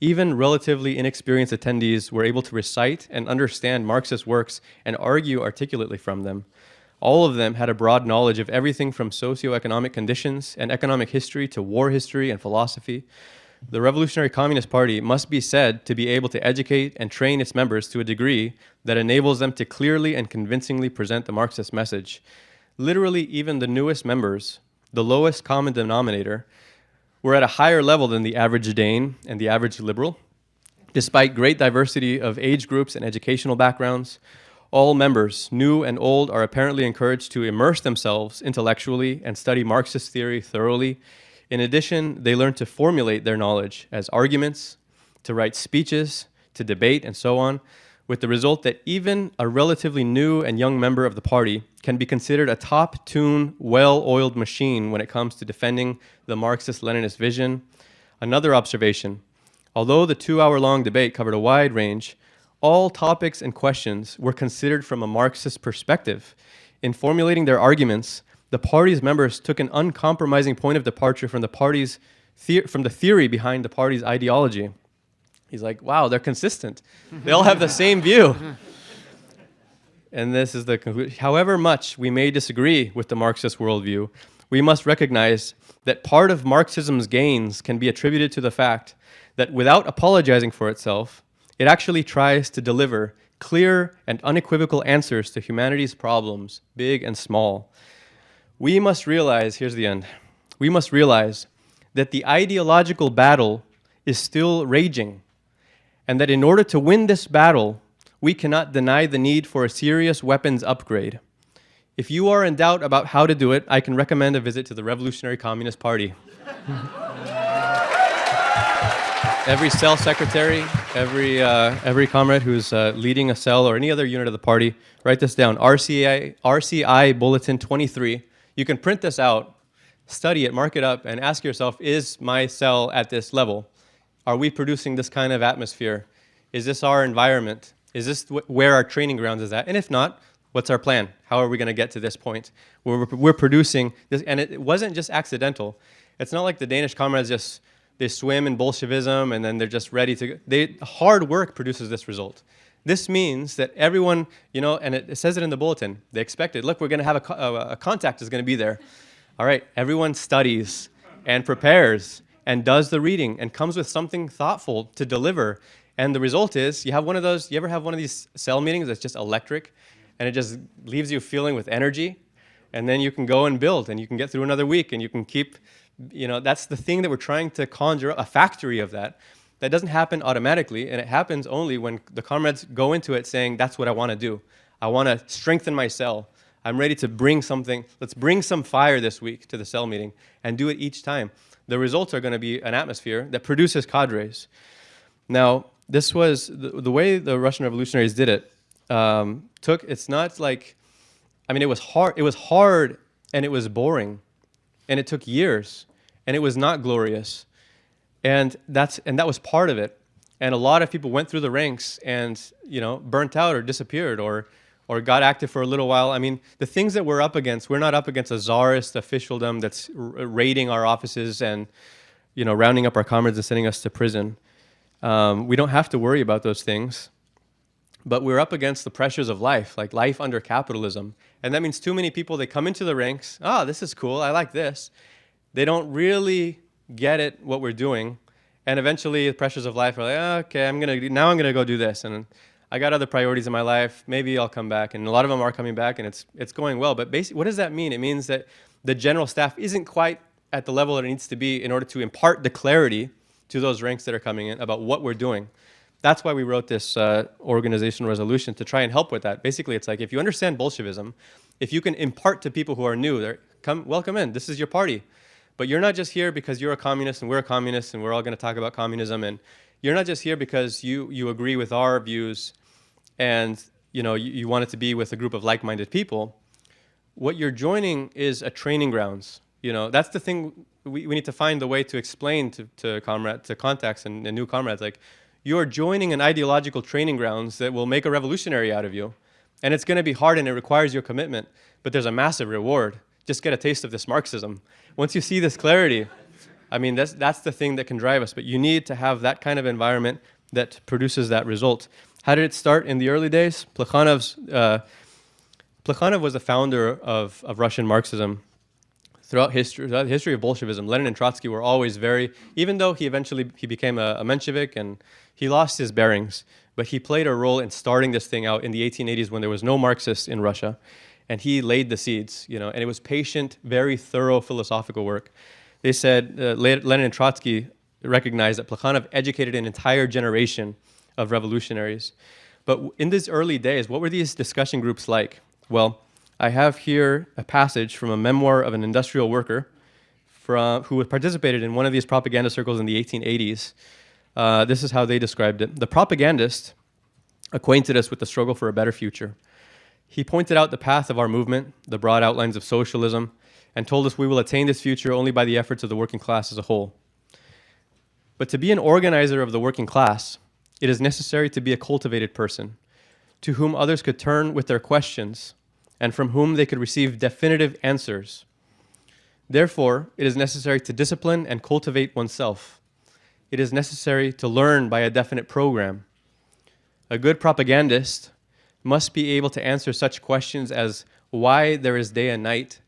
[SPEAKER 1] Even relatively inexperienced attendees were able to recite and understand Marxist works and argue articulately from them. All of them had a broad knowledge of everything from socioeconomic conditions and economic history to war history and philosophy. The Revolutionary Communist Party must be said to be able to educate and train its members to a degree that enables them to clearly and convincingly present the Marxist message. Literally, even the newest members, the lowest common denominator, were at a higher level than the average Dane and the average liberal. Despite great diversity of age groups and educational backgrounds, all members, new and old, are apparently encouraged to immerse themselves intellectually and study Marxist theory thoroughly. In addition, they learn to formulate their knowledge as arguments, to write speeches, to debate, and so on, with the result that even a relatively new and young member of the party can be considered a top-tune, well-oiled machine when it comes to defending the Marxist-Leninist vision. Another observation, although the 2-hour-long debate covered a wide range, all topics and questions were considered from a Marxist perspective. In formulating their arguments, the party's members took an uncompromising point of departure from the theory behind the party's ideology. He's like, wow, they're consistent. They all have the same view. And this is the conclusion. However much we may disagree with the Marxist worldview, we must recognize that part of Marxism's gains can be attributed to the fact that without apologizing for itself, it actually tries to deliver clear and unequivocal answers to humanity's problems, big and small. We must realize, here's the end, we must realize that the ideological battle is still raging, and that in order to win this battle, we cannot deny the need for a serious weapons upgrade. If you are in doubt about how to do it, I can recommend a visit to the Revolutionary Communist Party. Every cell secretary, every comrade who's leading a cell or any other unit of the party, write this down, RCI Bulletin 23. You can print this out, study it, mark it up, and ask yourself, is my cell at this level? Are we producing this kind of atmosphere? Is this our environment? Is this where our training grounds is at? And if not, what's our plan? How are we going to get to this point where we're producing this? And it wasn't just accidental. It's not like the Danish comrades they swim in Bolshevism and then they're just ready to go. Hard work produces this result. This means that everyone, and it says it in the bulletin, they expected, look, we're going to have a contact is going to be there. All right, everyone studies and prepares and does the reading and comes with something thoughtful to deliver. And the result is, you ever have one of these cell meetings that's just electric and it just leaves you feeling with energy? And then you can go and build and you can get through another week and you can keep, that's the thing that we're trying to conjure up, a factory of that. That doesn't happen automatically, and it happens only when the comrades go into it saying, that's what I want to do. I want to strengthen my cell. I'm ready to bring something. Let's bring some fire this week to the cell meeting and do it each time. The results are going to be an atmosphere that produces cadres. Now, this was the way the Russian revolutionaries did it. It's not like, it was hard and it was boring and it took years and it was not glorious. And that was part of it. And a lot of people went through the ranks and, burnt out or disappeared or got active for a little while. The things that we're up against, we're not up against a czarist officialdom that's raiding our offices and, rounding up our comrades and sending us to prison. We don't have to worry about those things. But we're up against the pressures of life, like life under capitalism. And that means too many people, they come into the ranks, this is cool, I like this. They don't really get it, what we're doing. And eventually the pressures of life are like, okay, I'm gonna go do this. And I got other priorities in my life, maybe I'll come back. And a lot of them are coming back and it's going well. But basically, what does that mean? It means that the general staff isn't quite at the level that it needs to be in order to impart the clarity to those ranks that are coming in about what we're doing. That's why we wrote this organizational resolution, to try and help with that. Basically, it's like, if you understand Bolshevism, if you can impart to people who are new, welcome in, this is your party. But you're not just here because you're a communist and we're a communist and we're all going to talk about communism. And you're not just here because you agree with our views and you want it to be with a group of like-minded people. What you're joining is a training grounds. That's the thing we need to find the way to explain to contacts and new comrades. Like, you're joining an ideological training grounds that will make a revolutionary out of you. And it's going to be hard and it requires your commitment, but there's a massive reward. Just get a taste of this Marxism. Once you see this clarity, that's the thing that can drive us. But you need to have that kind of environment that produces that result. How did it start in the early days? Plekhanov was the founder of Russian Marxism. Throughout the history of Bolshevism, Lenin and Trotsky were always even though he became a Menshevik and he lost his bearings, but he played a role in starting this thing out in the 1880s when there was no Marxists in Russia. And he laid the seeds, and it was patient, very thorough philosophical work. They said Lenin and Trotsky recognized that Plekhanov educated an entire generation of revolutionaries. But in these early days, what were these discussion groups like? Well, I have here a passage from a memoir of an industrial worker who participated in one of these propaganda circles in the 1880s. This is how they described it. The propagandist acquainted us with the struggle for a better future. He pointed out the path of our movement, the broad outlines of socialism, and told us we will attain this future only by the efforts of the working class as a whole. But to be an organizer of the working class, it is necessary to be a cultivated person, to whom others could turn with their questions, and from whom they could receive definitive answers. Therefore, it is necessary to discipline and cultivate oneself. It is necessary to learn by a definite program. A good propagandist must be able to answer such questions as why there is day and night,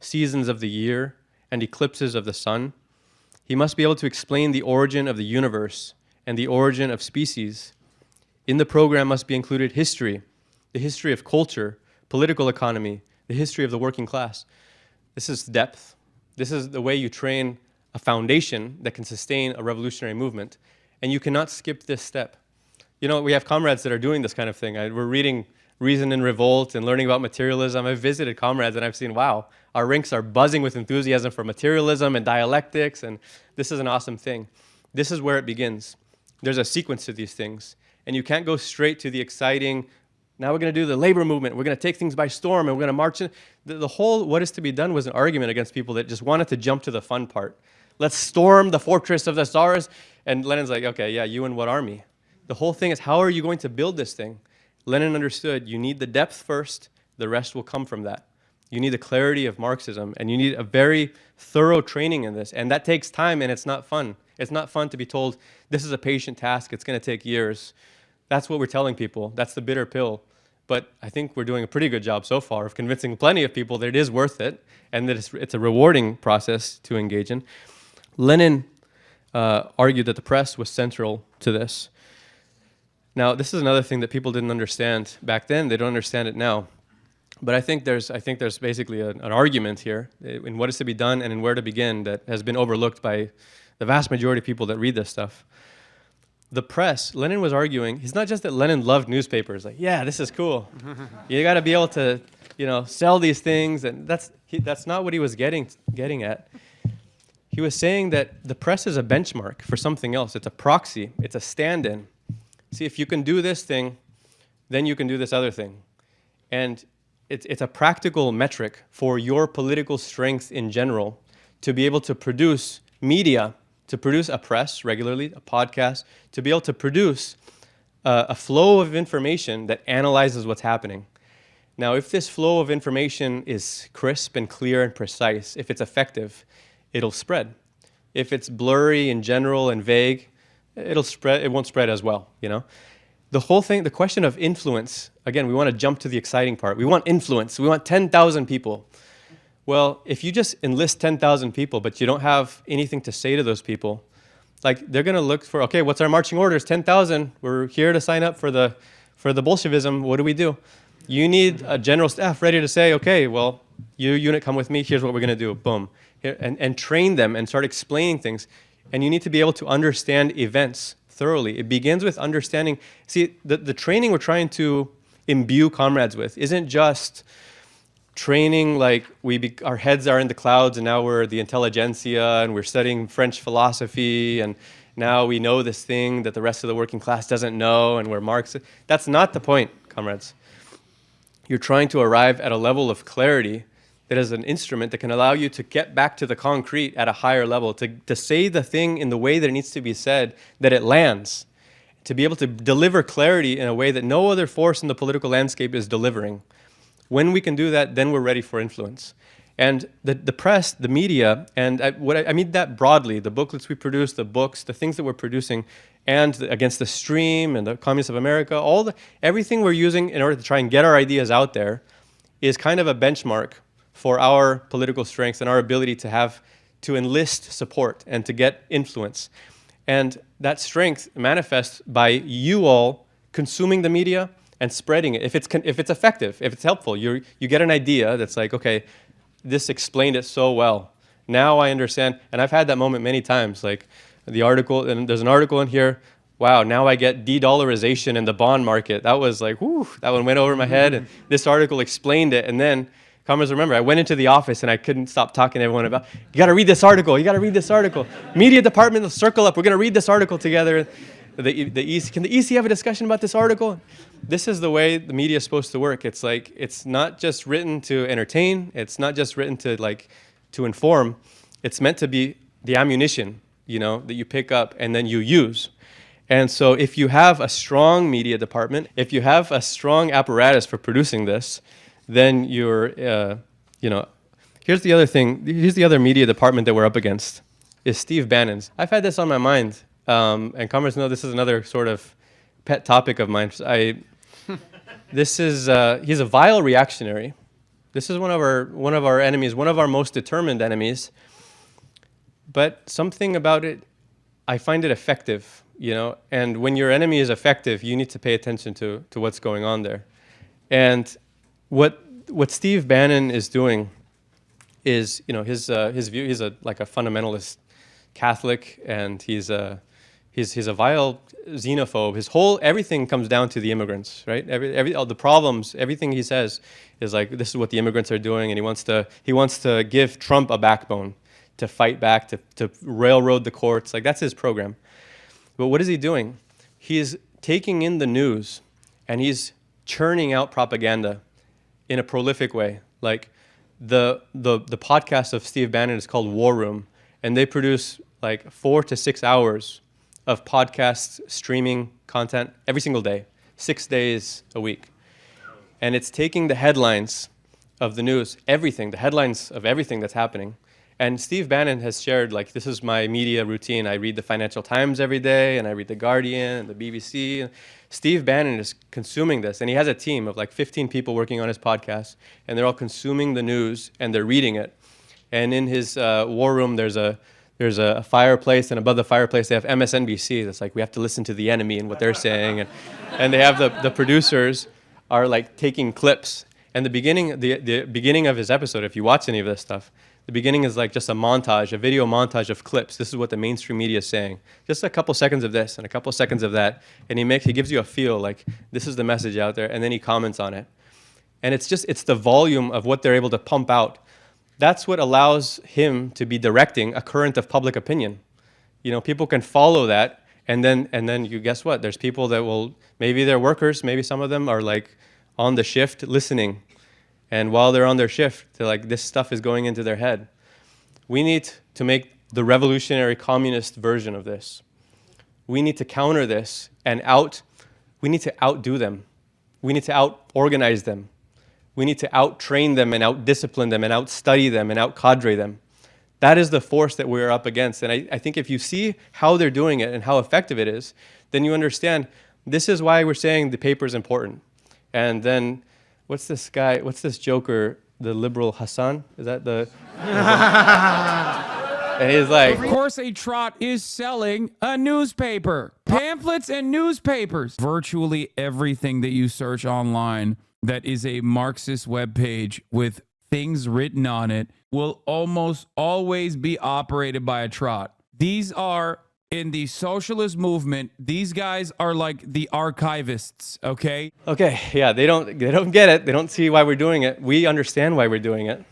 [SPEAKER 1] seasons of the year, and eclipses of the sun. He must be able to explain the origin of the universe and the origin of species. In the program must be included history, the history of culture, political economy, the history of the working class. This is depth. This is the way you train a foundation that can sustain a revolutionary movement. And you cannot skip this step. You know, we have comrades that are doing this kind of thing. We're reading Reason and Revolt and learning about materialism. I've visited comrades and I've seen, wow, our ranks are buzzing with enthusiasm for materialism and dialectics, and this is an awesome thing. This is where it begins. There's a sequence to these things, and you can't go straight to the exciting, now we're going to do the labor movement, we're going to take things by storm, and we're going to march in. The whole what is to be done was an argument against people that just wanted to jump to the fun part. Let's storm the fortress of the stars. And Lenin's like, okay, yeah, you and what army? The whole thing is, how are you going to build this thing? Lenin understood you need the depth first, the rest will come from that. You need the clarity of Marxism, and you need a very thorough training in this. And that takes time, and it's not fun. It's not fun to be told, this is a patient task, it's going to take years. That's what we're telling people. That's the bitter pill. But I think we're doing a pretty good job so far of convincing plenty of people that it is worth it, and that it's a rewarding process to engage in. Lenin argued that the press was central to this. Now, this is another thing that people didn't understand back then. They don't understand it now. But I think there's basically an argument here in what is to be done and in where to begin that has been overlooked by the vast majority of people that read this stuff. The press, Lenin was arguing, it's not just that Lenin loved newspapers. Like, yeah, this is cool. You got to be able to, sell these things, and that's not what he was getting at. He was saying that the press is a benchmark for something else. It's a proxy. It's a stand-in. See, if you can do this thing, then you can do this other thing. And it's a practical metric for your political strength in general to be able to produce media, to produce a press regularly, a podcast, to be able to produce a flow of information that analyzes what's happening. Now, if this flow of information is crisp and clear and precise, if it's effective, it'll spread. If it's blurry and general and vague, it'll spread. It won't spread as well, The whole thing, the question of influence, again, we want to jump to the exciting part. We want influence. We want 10,000 people. Well, if you just enlist 10,000 people, but you don't have anything to say to those people, they're going to look for, okay, what's our marching orders? 10,000. We're here to sign up for the Bolshevism. What do? You need a general staff ready to say, okay, well, you unit, come with me. Here's what we're going to do. Boom. Here, and train them and start explaining things. And you need to be able to understand events thoroughly. It begins with understanding. See, the training we're trying to imbue comrades with isn't just training like our heads are in the clouds and now we're the intelligentsia and we're studying French philosophy and now we know this thing that the rest of the working class doesn't know and we're Marxists. That's not the point, comrades. You're trying to arrive at a level of clarity that is an instrument that can allow you to get back to the concrete at a higher level, to say the thing in the way that it needs to be said, that it lands, to be able to deliver clarity in a way that no other force in the political landscape is delivering. When we can do that, then we're ready for influence. And the press, the media, and I mean that broadly, the booklets we produce, the books, the things that we're producing, and against the stream and the Communists of America, everything we're using in order to try and get our ideas out there is kind of a benchmark for our political strength and our ability to enlist support and to get influence. And that strength manifests by you all consuming the media and spreading it. If it's effective, if it's helpful, you get an idea that's like, okay, this explained it so well. Now I understand, and I've had that moment many times, like the article, and there's an article in here, wow, now I get de-dollarization in the bond market. That was like, whoo, that one went over my head, and this article explained it, and then Comrades, remember, I went into the office and I couldn't stop talking to everyone about, you got to read this article. You got to read this article. Media department will circle up. We're going to read this article together. Can the EC have a discussion about this article? This is the way the media is supposed to work. It's like, it's not just written to entertain. It's not just written to inform. It's meant to be the ammunition, that you pick up and then you use. And so if you have a strong media department, if you have a strong apparatus for producing this, then you're, here's the other thing. Here's the other media department that we're up against, is Steve Bannon's. I've had this on my mind, and comrades know this is another sort of pet topic of mine. He's a vile reactionary. This is one of our enemies, one of our most determined enemies. But something about it, I find it effective, and when your enemy is effective, you need to pay attention to what's going on there. And what Steve Bannon is doing is, his view. He's like a fundamentalist Catholic, and he's a vile xenophobe. Everything comes down to the immigrants, right? All the problems, everything he says is like, this is what the immigrants are doing, and he wants to give Trump a backbone to fight back, to railroad the courts. Like, that's his program. But what is he doing? He's taking in the news, and he's churning out propaganda in a prolific way. Like the podcast of Steve Bannon is called War Room, and they produce like 4 to 6 hours of podcast streaming content every single day, 6 days a week. And it's taking the headlines of the news, the headlines of everything that's happening. And Steve Bannon has shared, like, this is my media routine. I read the Financial Times every day, and I read The Guardian, and the BBC. Steve Bannon is consuming this, and he has a team of like 15 people working on his podcast, and they're all consuming the news, and they're reading it. And in his war room, there's a fireplace, and above the fireplace, they have MSNBC. That's like, we have to listen to the enemy and what they're saying. And they have the producers are like taking clips. And the beginning of his episode, if you watch any of this stuff, the beginning is like just a video montage of clips. This is what the mainstream media is saying. Just a couple seconds of this and a couple seconds of that. And he gives you a feel like this is the message out there, and then he comments on it. And it's the volume of what they're able to pump out. That's what allows him to be directing a current of public opinion. People can follow that, and then you guess what? There's people that will, maybe they're workers, maybe some of them are like on the shift listening. And while they're on their shift, they're like, this stuff is going into their head. We need to make the revolutionary communist version of this. We need to counter this and we need to outdo them. We need to out-organize them. We need to out-train them and out-discipline them and out-study them and out-cadre them. That is the force that we're up against. And I think if you see how they're doing it and how effective it is, then you understand this is why we're saying the paper is important. And then, what's this joker, the liberal Hassan? Is that the... And he's like...
[SPEAKER 6] Of course a trot is selling a newspaper. Pamphlets and newspapers. Virtually everything that you search online that is a Marxist webpage with things written on it will almost always be operated by a trot. These are... In the socialist movement, these guys are like the archivists, okay?
[SPEAKER 1] Okay, yeah, they don't get it. They don't see why we're doing it. We understand why we're doing it.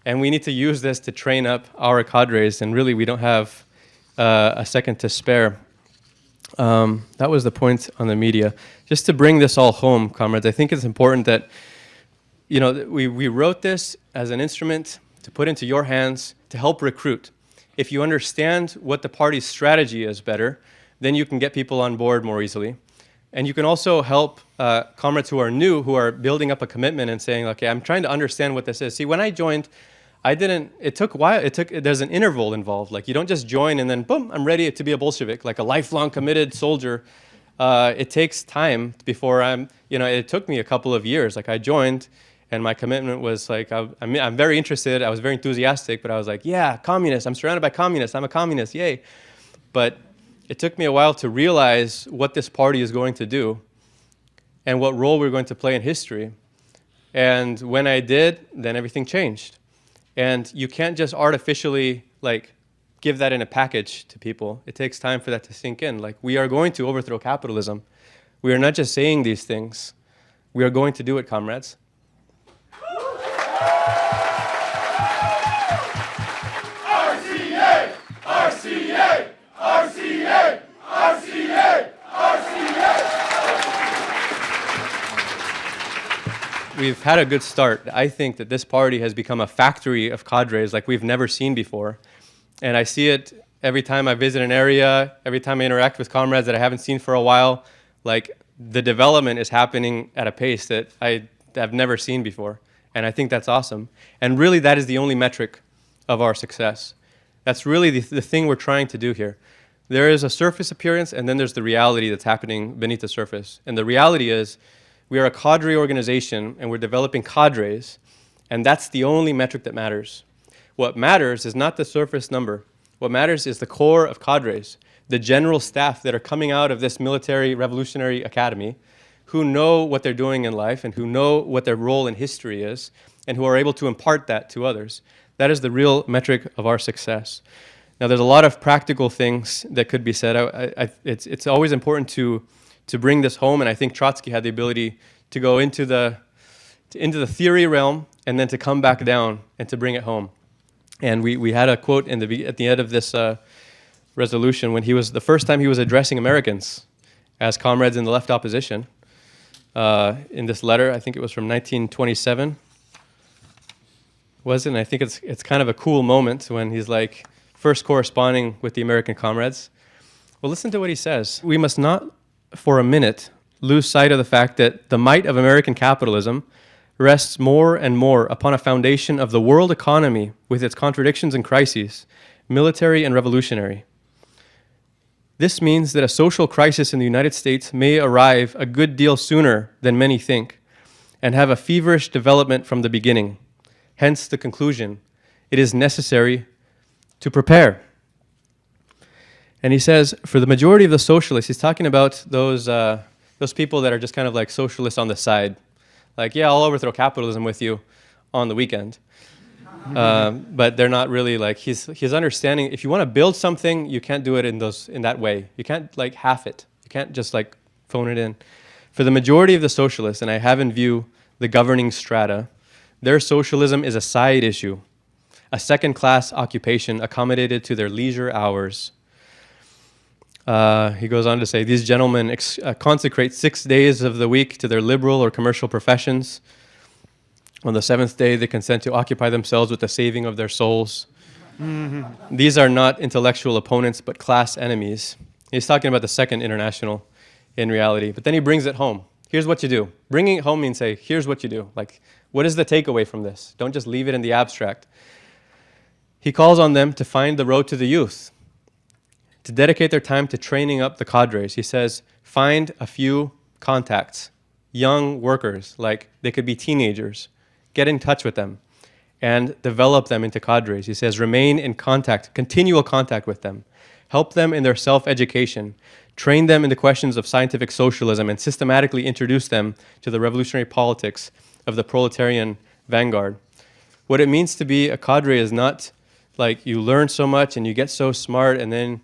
[SPEAKER 1] And we need to use this to train up our cadres, and really we don't have a second to spare. That was the point on the media. Just to bring this all home, comrades, I think it's important that, we wrote this as an instrument to put into your hands to help recruit. If you understand what the party's strategy is better, then you can get people on board more easily. And you can also help comrades who are new, who are building up a commitment and saying, okay, I'm trying to understand what this is. See, when I joined, it took a while. There's an interval involved. Like, you don't just join and then, boom, I'm ready to be a Bolshevik, like a lifelong committed soldier. It takes time before it took me a couple of years. Like, I joined, and my commitment was like, I'm very interested. I was very enthusiastic, but I was like, yeah, communist. I'm surrounded by communists. I'm a communist. Yay. But it took me a while to realize what this party is going to do and what role we're going to play in history. And when I did, then everything changed. And you can't just artificially give that in a package to people. It takes time for that to sink in. Like, we are going to overthrow capitalism. We are not just saying these things. We are going to do it, comrades. We've had a good start. I think that this party has become a factory of cadres like we've never seen before. And I see it every time I visit an area, every time I interact with comrades that I haven't seen for a while. Like, the development is happening at a pace that I have never seen before. And I think that's awesome. And really, that is the only metric of our success. That's really the thing we're trying to do here. There is a surface appearance, and then there's the reality that's happening beneath the surface. And the reality is, we are a cadre organization, and we're developing cadres, and that's the only metric that matters. What matters is not the surface number. What matters is the core of cadres, the general staff that are coming out of this military revolutionary academy, who know what they're doing in life and who know what their role in history is, and who are able to impart that to others. That is the real metric of our success. Now, there's a lot of practical things that could be said. It's always important to bring this home, and I think Trotsky had the ability to go into the theory realm and then to come back down and to bring it home. And we had a quote at the end of this resolution when the first time he was addressing Americans as comrades in the left opposition in this letter. I think it was from 1927. Was it? And I think it's kind of a cool moment when he's like first corresponding with the American comrades. Well, listen to what he says. We must not for a minute lose sight of the fact that the might of American capitalism rests more and more upon a foundation of the world economy with its contradictions and crises, military and revolutionary. This means that a social crisis in the United States may arrive a good deal sooner than many think and have a feverish development from the beginning. Hence the conclusion, it is necessary to prepare. And he says, for the majority of the socialists, he's talking about those people that are just kind of like socialists on the side. Like, yeah, I'll overthrow capitalism with you on the weekend. But they're not really like, he's understanding, if you want to build something, you can't do it in that way. You can't like half it. You can't just like phone it in. For the majority of the socialists, and I have in view the governing strata, their socialism is a side issue, a second-class occupation accommodated to their leisure hours. He goes on to say, these gentlemen consecrate 6 days of the week to their liberal or commercial professions. On the seventh day, they consent to occupy themselves with the saving of their souls. Mm-hmm. These are not intellectual opponents, but class enemies. He's talking about the Second International in reality. But then he brings it home. Here's what you do. Bringing it home means say, here's what you do. Like, what is the takeaway from this? Don't just leave it in the abstract. He calls on them to find the road to the youth, to dedicate their time to training up the cadres. He says, find a few contacts, young workers, like they could be teenagers. Get in touch with them and develop them into cadres. He says, remain in contact, continual contact with them. Help them in their self-education. Train them in the questions of scientific socialism and systematically introduce them to the revolutionary politics of the proletarian vanguard. What it means to be a cadre is not like you learn so much and you get so smart and then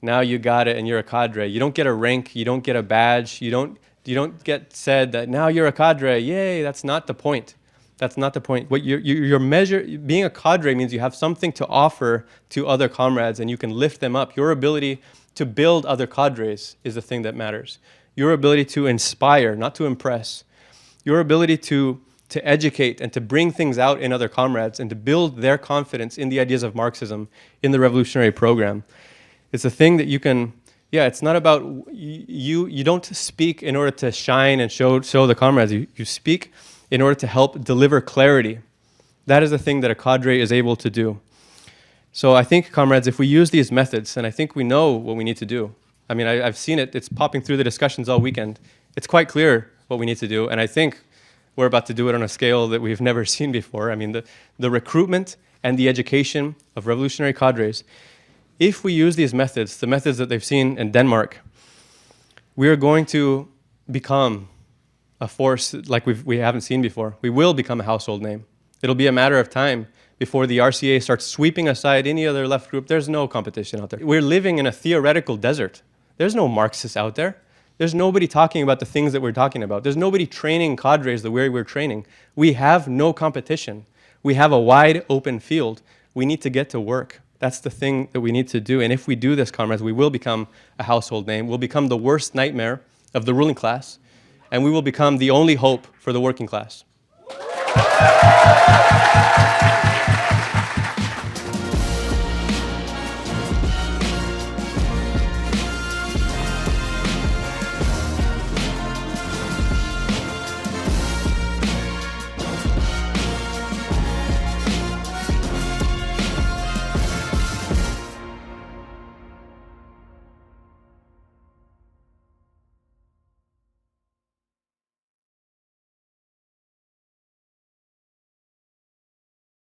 [SPEAKER 1] now you got it and you're a cadre. You don't get a rank, you don't get a badge, you don't get said that now you're a cadre. Yay, that's not the point. That's not the point. What your measure, being a cadre means you have something to offer to other comrades and you can lift them up. Your ability to build other cadres is the thing that matters. Your ability to inspire, not to impress. Your ability to educate and to bring things out in other comrades and to build their confidence in the ideas of Marxism in the revolutionary program. It's a thing that you can, it's not about, you don't speak in order to shine and show the comrades. You speak in order to help deliver clarity. That is the thing that a cadre is able to do. So I think, comrades, if we use these methods, and I think we know what we need to do. I mean, I've seen it. It's popping through the discussions all weekend. It's quite clear what we need to do, and I think we're about to do it on a scale that we've never seen before. I mean, the recruitment and the education of revolutionary cadres. If we use these methods, the methods that they've seen in Denmark, we are going to become a force like we haven't seen before. We will become a household name. It'll be a matter of time before the RCA starts sweeping aside any other left group. There's no competition out there. We're living in a theoretical desert. There's no Marxists out there. There's nobody talking about the things that we're talking about. There's nobody training cadres the way we're training. We have no competition. We have a wide open field. We need to get to work. That's the thing that we need to do. And if we do this, comrades, we will become a household name. We'll become the worst nightmare of the ruling class. And we will become the only hope for the working class.